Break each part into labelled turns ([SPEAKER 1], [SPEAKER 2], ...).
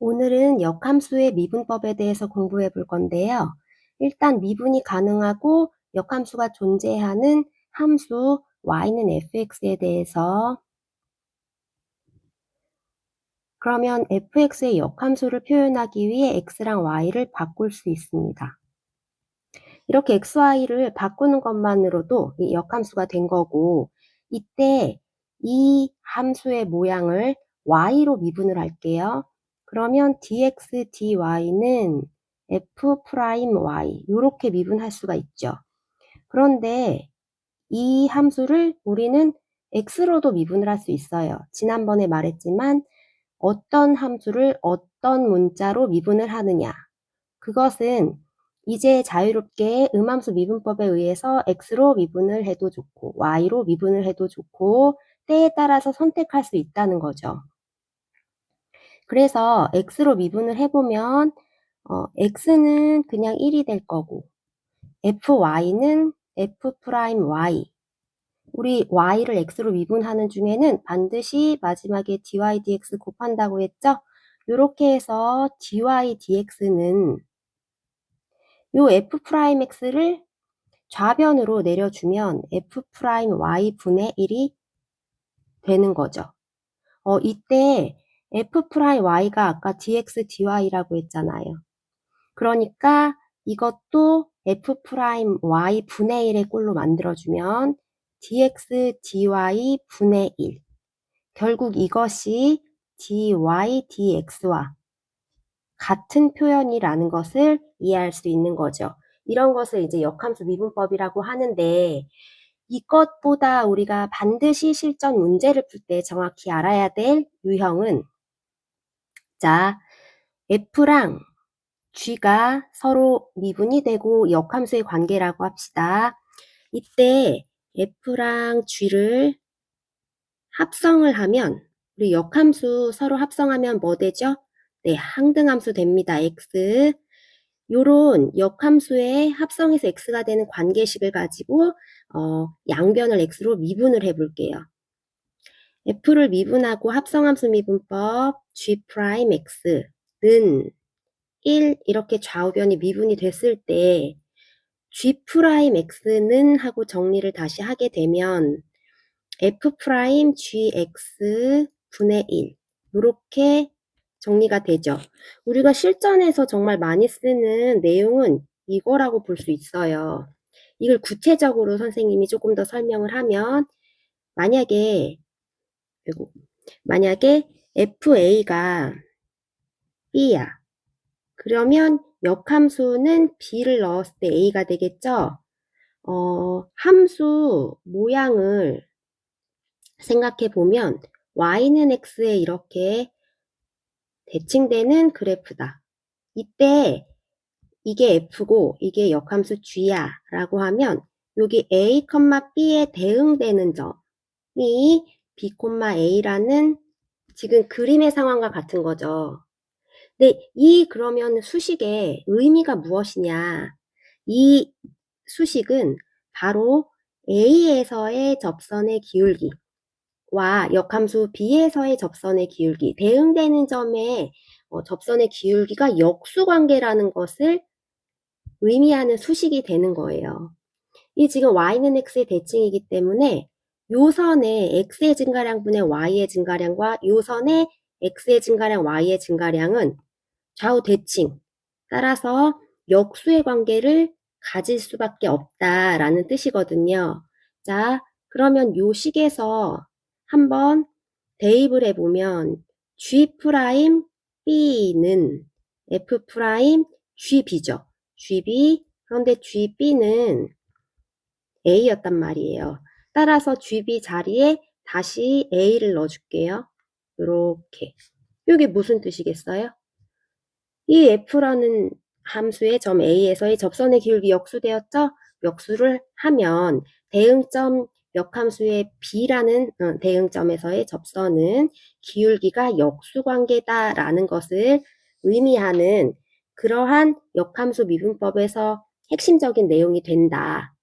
[SPEAKER 1] 오늘은 역함수의 미분법에 대해서 공부해 볼 건데요. 일단 미분이 가능하고 역함수가 존재하는 함수 y는 fx에 대해서, 그러면 fx의 역함수를 표현하기 위해 x랑 y를 바꿀 수 있습니다. 이렇게 xy를 바꾸는 것만으로도 이 역함수가 된 거고, 이때 이 함수의 모양을 y로 미분을 할게요. 그러면 dx, dy는 f'y 이렇게 미분할 수가 있죠. 그런데 이 함수를 우리는 x로도 미분을 할 수 있어요. 지난번에 말했지만 어떤 함수를 어떤 문자로 미분을 하느냐, 그것은 이제 자유롭게 음함수 미분법에 의해서 x로 미분을 해도 좋고 y로 미분을 해도 좋고 때에 따라서 선택할 수 있다는 거죠. 그래서 x로 미분을 해보면 x는 그냥 1이 될 거고 fy는 f'y, 우리 y를 x로 미분하는 중에는 반드시 마지막에 dy dx 곱한다고 했죠? 이렇게 해서 dy dx는 요 f'x를 좌변으로 내려주면 f'y 분의 1이 되는 거죠. 이때 f'y가 아까 dx dy라고 했잖아요. 그러니까 이것도 f'y 분의 1의 꼴로 만들어주면 dx dy 분의 1. 결국 이것이 dy dx와 같은 표현이라는 것을 이해할 수 있는 거죠. 이런 것을 이제 역함수 미분법이라고 하는데, 이것보다 우리가 반드시 실전 문제를 풀 때 정확히 알아야 될 유형은, 자, f랑 g가 서로 미분이 되고 역함수의 관계라고 합시다. 이때 f랑 g를 합성을 하면, 우리 역함수 서로 합성하면 뭐 되죠? 네, 항등함수 됩니다. x. 요런 역함수의 합성해서 x가 되는 관계식을 가지고 양변을 x로 미분을 해볼게요. f를 미분하고 합성함수 미분법 g'x는 1 이렇게 좌우변이 미분이 됐을 때 g'x는 하고 정리를 다시 하게 되면 f'gx 분의 1 이렇게 정리가 되죠. 우리가 실전에서 정말 많이 쓰는 내용은 이거라고 볼 수 있어요. 이걸 구체적으로 선생님이 조금 더 설명을 하면, 만약에 fa가 b야. 그러면 역함수는 b를 넣었을 때 a가 되겠죠. 함수 모양을 생각해 보면 y는 x에 이렇게 대칭되는 그래프다. 이때 이게 f고 이게 역함수 g야 라고 하면 여기 a, b에 대응되는 점이 b, a라는 지금 그림의 상황과 같은 거죠. 근데 그러면 수식의 의미가 무엇이냐? 이 수식은 바로 a에서의 접선의 기울기와 역함수 b에서의 접선의 기울기, 대응되는 점의 접선의 기울기가 역수관계라는 것을 의미하는 수식이 되는 거예요. 이 지금 y는 x의 대칭이기 때문에 요 선의 x의 증가량분의 y의 증가량과 요 선의 x의 증가량 y의 증가량은 좌우 대칭, 따라서 역수의 관계를 가질 수밖에 없다라는 뜻이거든요. 자, 그러면 요 식에서 한번 대입을 해보면 G'B는 F'GB죠. GB, 그런데 GB는 A였단 말이에요. 따라서 GB 자리에 다시 A를 넣어줄게요. 이렇게. 이게 무슨 뜻이겠어요? 이 F라는 함수의 점 A에서의 접선의 기울기 역수되었죠? 역수를 하면 대응점 역함수의 B라는 대응점에서의 접선은 기울기가 역수관계다라는 것을 의미하는 그러한 역함수 미분법에서 핵심적인 내용이 된다.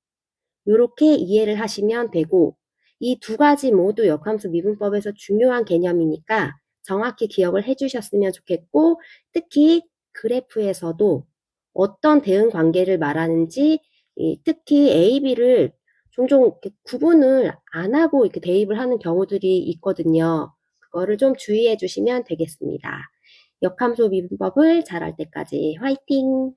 [SPEAKER 1] 이렇게 이해를 하시면 되고, 이 두 가지 모두 역함수 미분법에서 중요한 개념이니까 정확히 기억을 해 주셨으면 좋겠고, 특히 그래프에서도 어떤 대응 관계를 말하는지, 특히 A, B를 종종 이렇게 구분을 안 하고 이렇게 대입을 하는 경우들이 있거든요. 그거를 좀 주의해 주시면 되겠습니다. 역함수 미분법을 잘할 때까지 화이팅!